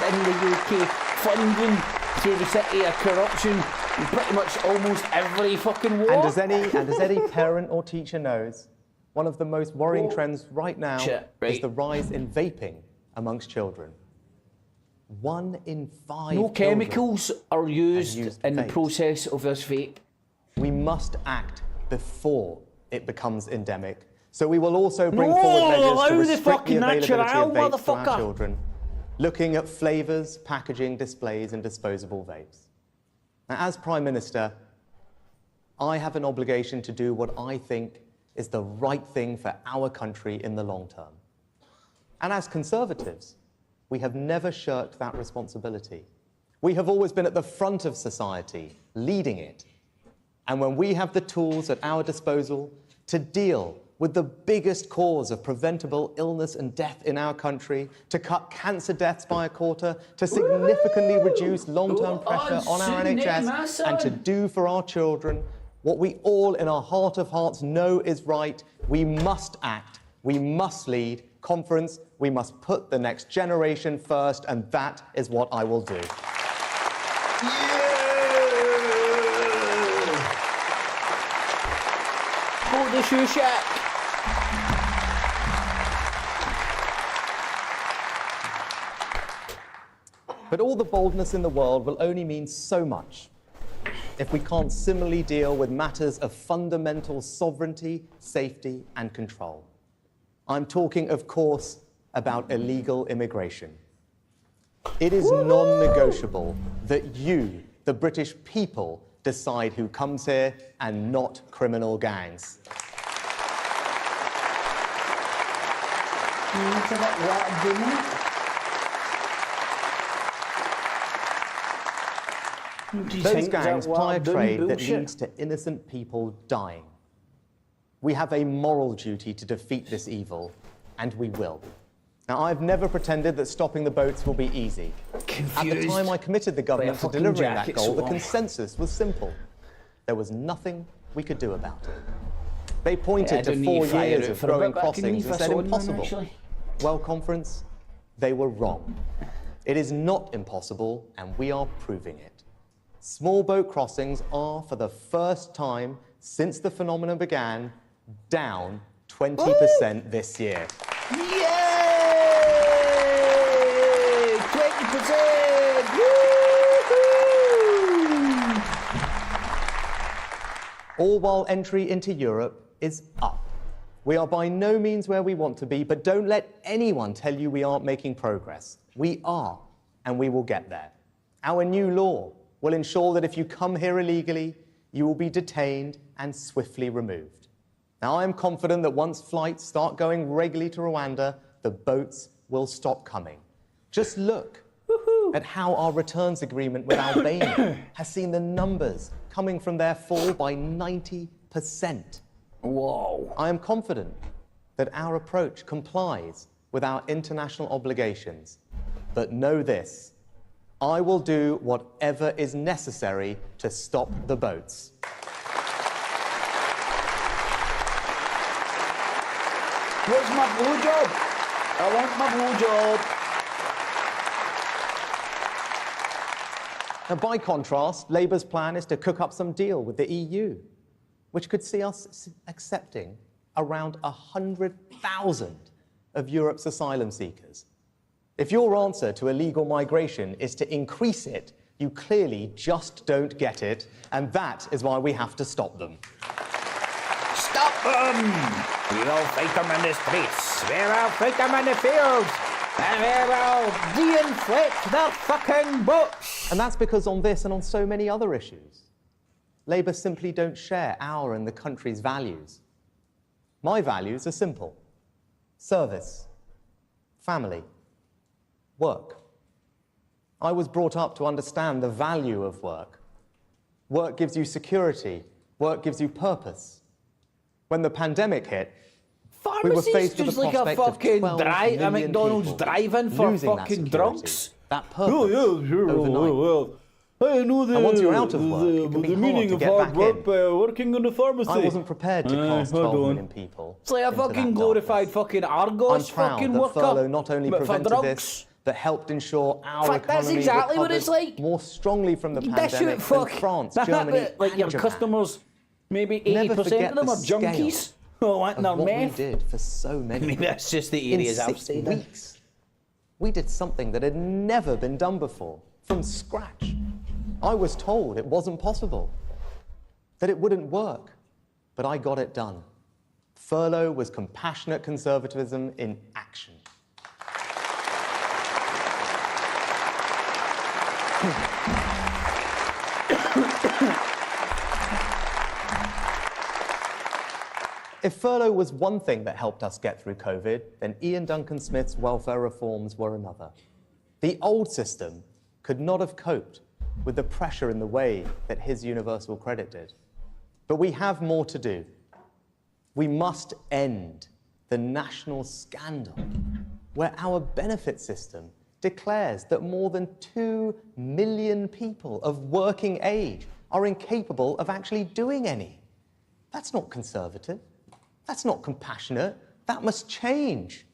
in the UK, funding through the city of corruption in pretty much almost every fucking war. And as any parent or teacher knows, one of the most worrying trends right now is the rise in vaping amongst children. 1 in 5 No children chemicals are used in the vapes. process of this vape. We must act before it becomes endemic. So we will also bring No, forward measures allow to the restrict fucking the availability natural, of vapes to our motherfucker. children, looking at flavours, packaging, displays and disposable vapes. Now, as Prime Minister, I have an obligation to do what I think is the right thing for our country in the long term. And as Conservatives, we have never shirked that responsibility. We have always been at the front of society, leading it. And when we have the tools at our disposal to deal with the biggest cause of preventable illness and death in our country, to cut cancer deaths by a quarter, to significantly reduce long-term pressure on our NHS, and to do for our children what we all in our heart of hearts know is right, we must act, we must lead, Conference, we must put the next generation first, and that is what I will do. Vote the shoe shack. But all the boldness in the world will only mean so much if we can't similarly deal with matters of fundamental sovereignty, safety, and control. I'm talking, of course, about illegal immigration. It is non-negotiable that you, the British people, decide who comes here and not criminal gangs. Those gangs ply a trade that leads to innocent people dying. We have a moral duty to defeat this evil, and we will. Now, I've never pretended that stopping the boats will be easy. At the time I committed the government to delivering that goal, the consensus was simple. There was nothing we could do about it. They pointed to 4 years of growing crossings and said impossible. Well, conference, they were wrong. It is not impossible, and we are proving it. Small boat crossings are, for the first time since the phenomenon began, down 20% this year. Yay! 20%! Woo-hoo! All while entry into Europe is up. We are by no means where we want to be, but don't let anyone tell you we aren't making progress. We are, and we will get there. Our new law will ensure that if you come here illegally, you will be detained and swiftly removed. Now, I am confident that once flights start going regularly to Rwanda, the boats will stop coming. Just look at how our returns agreement with Albania has seen the numbers coming from there fall by 90%. Whoa. I am confident that our approach complies with our international obligations. But know this, I will do whatever is necessary to stop the boats. Where's my blowjob? I want my blowjob. Now, by contrast, Labour's plan is to cook up some deal with the EU, which could see us accepting around 100,000 of Europe's asylum seekers. If your answer to illegal migration is to increase it, you clearly just don't get it, and that is why we have to stop them. Stop them! We will fight them in the streets. We will fight them in the fields. And we will de-inflate their fucking boats. And that's because on this and on so many other issues, Labour simply don't share our and the country's values. My values are simple: service, family, work. I was brought up to understand the value of work. Work gives you security. Work gives you purpose. When the pandemic hit, we were faced with the like a prospect fucking of 12 million a McDonald's people drive-in for losing fucking that drunks. security, that purpose overnight. I know And once you're out of work, it can be hard to get back in. Working in the pharmacy. I wasn't prepared to cast 12 million people. It's like a into fucking that glorified darkness. fucking I'm Argos proud fucking that worker. furlough not only but for prevented drunks. this, but helped ensure our Fuck, that's economy exactly what it's recovered like. more strongly from the That shit, pandemic than fuck. France, Germany, like and your Japan. customers, maybe Never 80% of forget them the are junkies. scale Oh, what of their what meth? we did for so many. Maybe that's just the In areas I've 6 stayed in. weeks, we did something that had never been done before, from scratch. I was told it wasn't possible, that it wouldn't work, but I got it done. Furlough was compassionate conservatism in action. If furlough was one thing that helped us get through COVID, then Ian Duncan Smith's welfare reforms were another. The old system could not have coped with the pressure in the way that his universal credit did. But we have more to do. We must end the national scandal where our benefit system declares that more than 2 million people of working age are incapable of actually doing any. That's not conservative. That's not compassionate. That must change.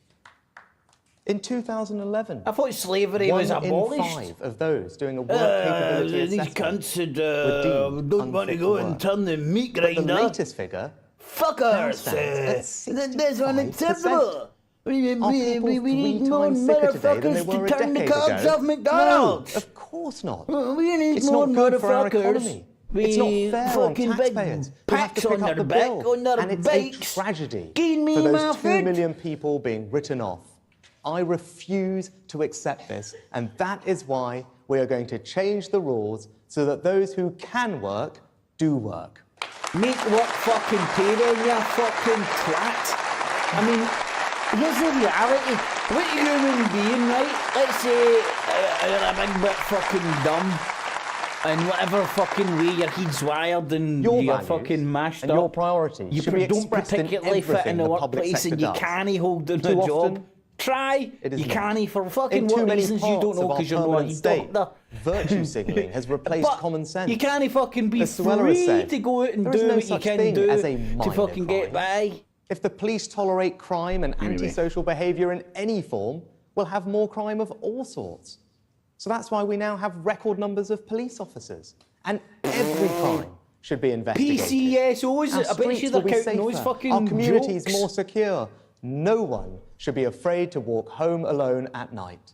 In 2011, I thought slavery was one in abolished. 5 of those doing a work capability These assessment cunts said, were deemed don't want to unfit go for and work. turn the meat But the grinder. latest figure Fuckers! stands at That's 65%. unacceptable. We Are people need 3 more times sicker today than they motherfuckers were to a turn the decade cogs ago? off McDonald's. No, of course not. We need It's more not good for our motherfuckers. economy. It's not fair on fucking big taxpayers who have to packs pick on up their the back, bill. on their And it's bikes. a tragedy Give me for my those 2 food. million people being written off. I refuse to accept this, and that is why we are going to change the rules so that those who can work do work. Make work fucking pay them, you fucking twat. I mean, here's the reality. What a human being, right? Let's say you're a big bit fucking dumb. And whatever fucking way your head's wired and Your you're values fucking mashed and up. your priorities You should be don't expressed in particularly fit in everything the the public workplace sector and you does. can't hold down Too a job. often, Try. it is You not. can't for In fucking too what many reasons you don't parts know of our because you're not a permanent state, doctor. virtue signalling has replaced But common sense. you can't fucking be As Suella has free said, to go out and there is do no what you such can thing do as a to minor fucking get crime. by. If the police tolerate crime and antisocial behaviour in any form, we'll have more crime of all sorts. So that's why we now have record numbers of police officers. And every crime should be investigated. PCSOs, Our I bet you streets they're will be counting those safer. fucking Our communities jokes. more secure. No one should be afraid to walk home alone at night.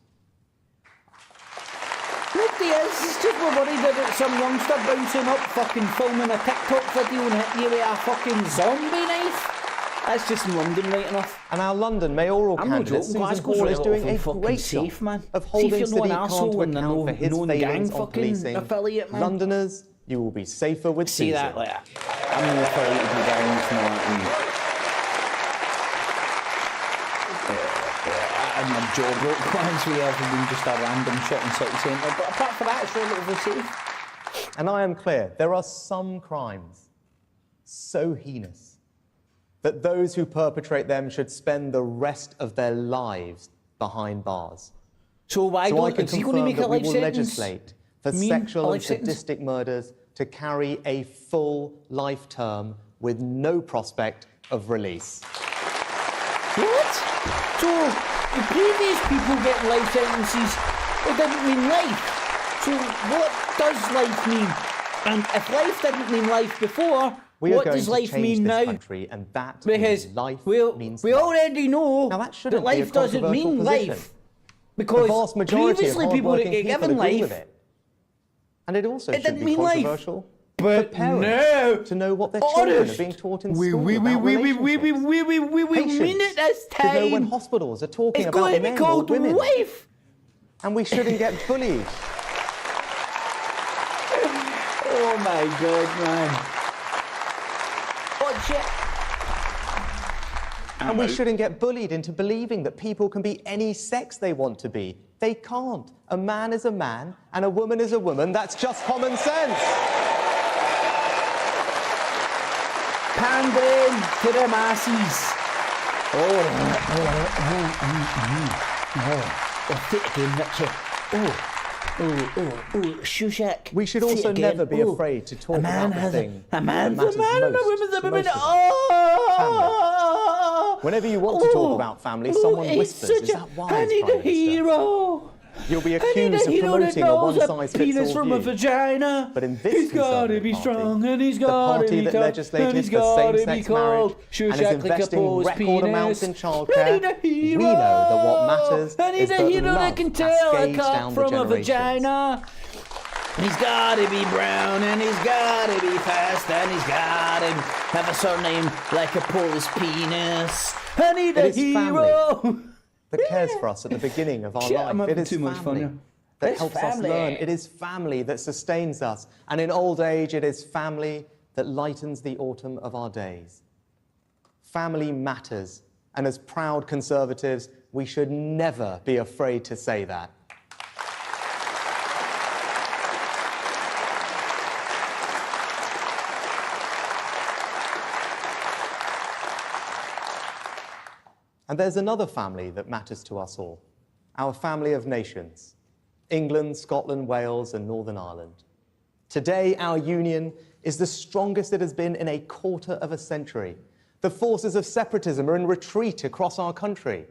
Nobody is. It's just we're worried about some youngster bouncing up, fucking filming a TikTok video and hitting you with a fucking zombie knife. That's just in London, right enough. And our London mayoral I'm not candidate, joking, Susan Glasgow's Hall, is right doing awful a fucking great safe, job man. of See if holding you're City not an Khan to arsehole and account for his known gang failings on fucking policing. affiliate, man. Londoners, you will be safer with See Susan. that, like, I'm an affiliate with gangs now, and my jaw broke once we ever been just a random shot in city centre. But apart from that, it's relatively safe. And I am clear, there are some crimes so heinous that those who perpetrate them should spend the rest of their lives behind bars. So why So I don't, can is he going to confirm make a that we life will sentence? legislate for Mean sexual a and life sentence? sadistic murders to carry a full life term with no prospect of release. What? So, the previous people getting life sentences, it didn't mean life. So, what does life mean? And if life didn't mean life before, We are what going does to life change mean this now? country, and that Because means life means we life. already know Now, that shouldn't that be a life doesn't controversial mean position. life. The Because vast majority previously of people that hardworking get people given agree with life, it. And it also it should didn't be mean life. controversial for but parents no, to know what their children honest, are being taught in we school about relationships. we mean it this To know when time. hospitals are talking It's about going to men be called or women. wife. And we shouldn't get bullied. Oh my god, man. What shit? And we shouldn't get bullied into believing that people can be any sex they want to be. They can't. A man is a man and a woman is a woman. That's just common sense. Pandering to the masses. Fit again, Richie. Shushak. We should Fit also again. never be afraid to talk A man about the has thing a man's that a matters man and a most woman's a to woman. most of us. Oh! Whenever you want to talk about family, someone he's whispers, such "Is a- that wise, I need Prime a Minister?" hero. You'll be I need accused a of hero that promoting a knows a penis one-size-fits-all from a view. vagina. But in this he's gotta Conservative be party, strong and he's the gotta party be that tough legislated and he's for gotta be same-sex called. marriage and is Shushak like a investing Polish record amounts in penis. childcare, I need a we hero. know that what matters I need is a that hero love that can tell a cascades cock down the from a generations. vagina. He's gotta be brown and he's gotta be fast and he's gotta have a surname like a Polish penis. I need It a is hero. that cares for us at the beginning of our Shit, I'm life. It having is too much fun family here. that It's helps family. us learn. It is family that sustains us. And in old age, it is family that lightens the autumn of our days. Family matters. And as proud Conservatives, we should never be afraid to say that. And there's another family that matters to us all, our family of nations, England, Scotland, Wales, and Northern Ireland. Today, our union is the strongest it has been in a quarter of a century. The forces of separatism are in retreat across our country.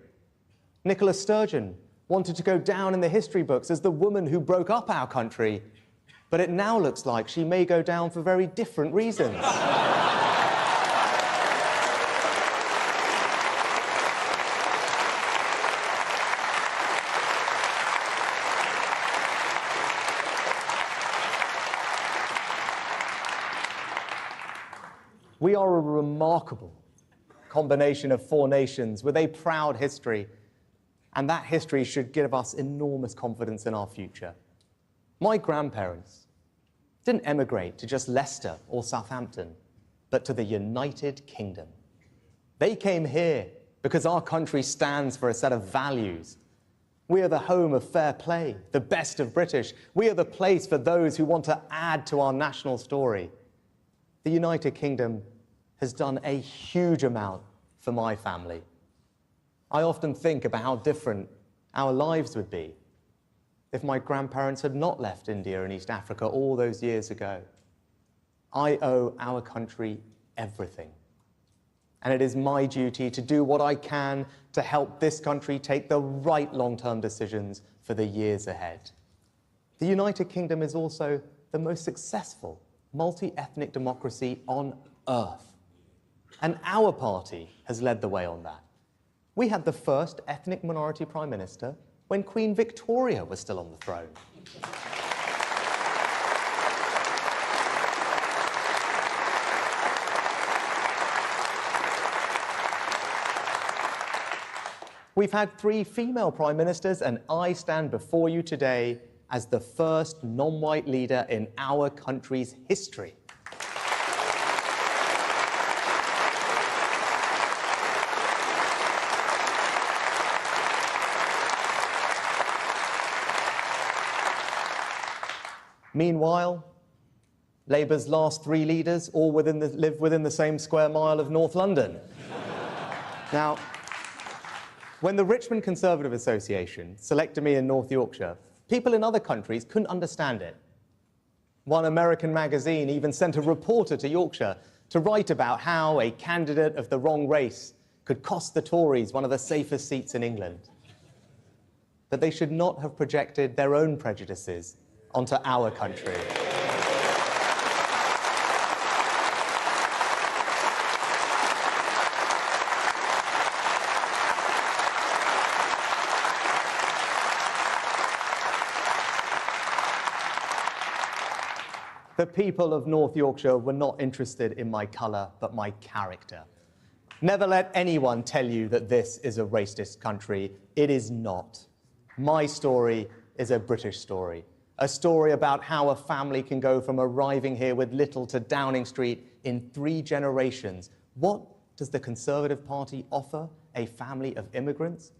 Nicola Sturgeon wanted to go down in the history books as the woman who broke up our country, but it now looks like she may go down for very different reasons. We are a remarkable combination of four nations with a proud history, and that history should give us enormous confidence in our future. My grandparents didn't emigrate to just Leicester or Southampton, but to the United Kingdom. They came here because our country stands for a set of values. We are the home of fair play, the best of British. We are the place for those who want to add to our national story. The United Kingdom has done a huge amount for my family. I often think about how different our lives would be if my grandparents had not left India and East Africa all those years ago. I owe our country everything. And it is my duty to do what I can to help this country take the right long-term decisions for the years ahead. The United Kingdom is also the most successful multi-ethnic democracy on earth. And our party has led the way on that. We had the first ethnic minority prime minister when Queen Victoria was still on the throne. We've had 3 female prime ministers, and I stand before you today as the first non-white leader in our country's history. Meanwhile, Labour's last 3 leaders all live within the same square mile of North London. Now, when the Richmond Conservative Association selected me in North Yorkshire, people in other countries couldn't understand it. One American magazine even sent a reporter to Yorkshire to write about how a candidate of the wrong race could cost the Tories one of the safest seats in England. But they should not have projected their own prejudices onto our country. The people of North Yorkshire were not interested in my colour, but my character. Never let anyone tell you that this is a racist country. It is not. My story is a British story. A story about how a family can go from arriving here with little to Downing Street in 3 generations. What does the Conservative Party offer a family of immigrants?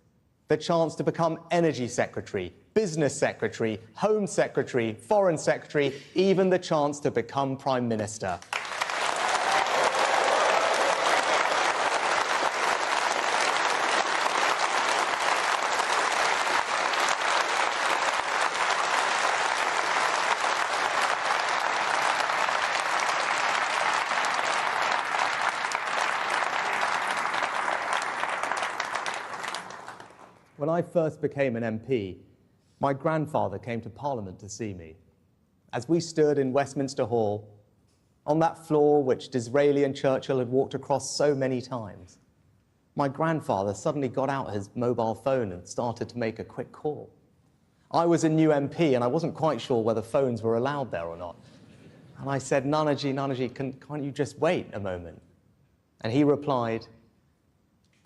The chance to become Energy Secretary, Business Secretary, Home Secretary, Foreign Secretary, even the chance to become Prime Minister. When I first became an MP, my grandfather came to Parliament to see me. As we stood in Westminster Hall, on that floor which Disraeli and Churchill had walked across so many times, my grandfather suddenly got out his mobile phone and started to make a quick call. I was a new MP and I wasn't quite sure whether phones were allowed there or not. And I said, Nanaji, can't you just wait a moment? And he replied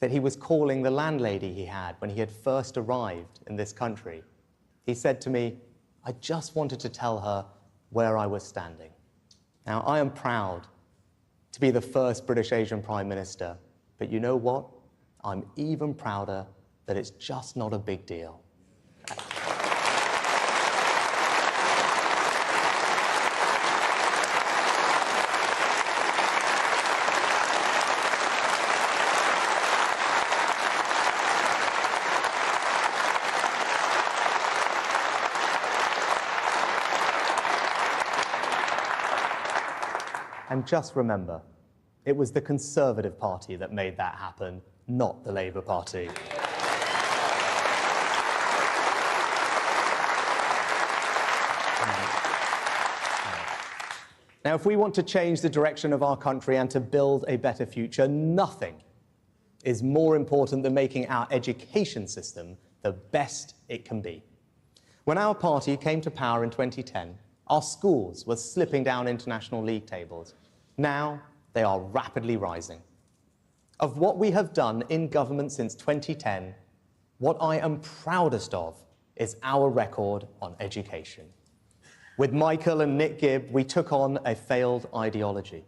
that he was calling the landlady he had when he had first arrived in this country. He said to me, I just wanted to tell her where I was standing. Now, I am proud to be the first British Asian Prime Minister, but you know what? I'm even prouder that it's just not a big deal. And just remember, it was the Conservative Party that made that happen, not the Labour Party. Now, if we want to change the direction of our country and to build a better future, nothing is more important than making our education system the best it can be. When our party came to power in 2010, our schools were slipping down international league tables. Now they are rapidly rising. Of what we have done in government since 2010, what I am proudest of is our record on education. With Michael and Nick Gibb, we took on a failed ideology.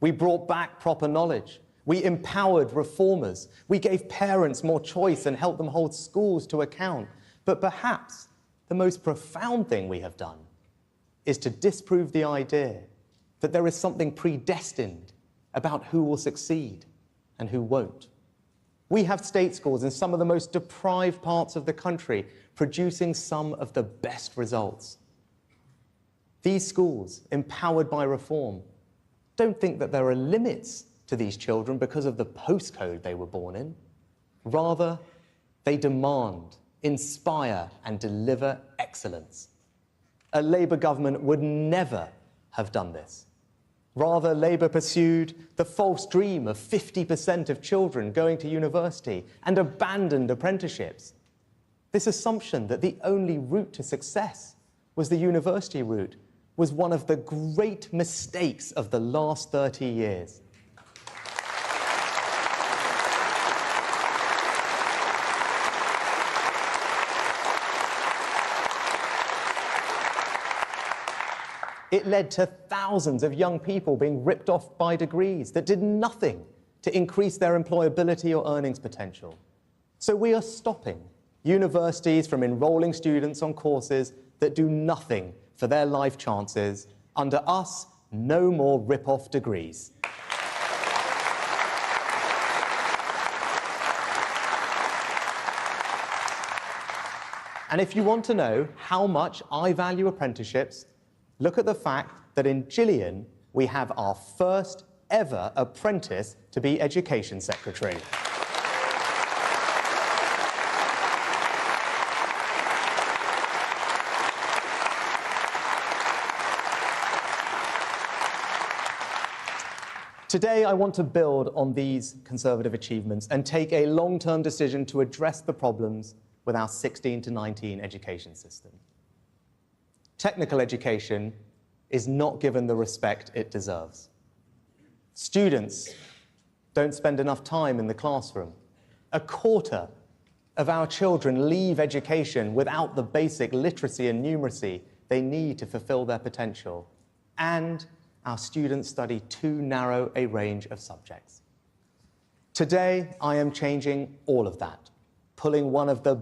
We brought back proper knowledge. We empowered reformers. We gave parents more choice and helped them hold schools to account. But perhaps the most profound thing we have done is to disprove the idea that there is something predestined about who will succeed and who won't. We have state schools in some of the most deprived parts of the country producing some of the best results. These schools, empowered by reform, don't think that there are limits to these children because of the postcode they were born in. Rather, they demand, inspire, and deliver excellence. A Labour government would never have done this. Rather, Labour pursued the false dream of 50% of children going to university and abandoned apprenticeships. This assumption that the only route to success was the university route was one of the great mistakes of the last 30 years. It led to thousands of young people being ripped off by degrees that did nothing to increase their employability or earnings potential. So we are stopping universities from enrolling students on courses that do nothing for their life chances. Under us, no more rip-off degrees. And if you want to know how much I value apprenticeships, look at the fact that in Gillian, we have our first ever apprentice to be Education Secretary. Today, I want to build on these Conservative achievements and take a long-term decision to address the problems with our 16 to 19 education system. Technical education is not given the respect it deserves. Students don't spend enough time in the classroom. A quarter of our children leave education without the basic literacy and numeracy they need to fulfill their potential. And our students study too narrow a range of subjects. Today, I am changing all of that, pulling one of the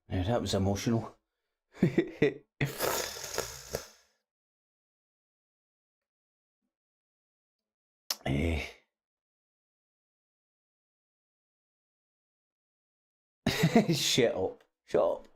Yeah, that was emotional. Eh. Shut up. Shut up.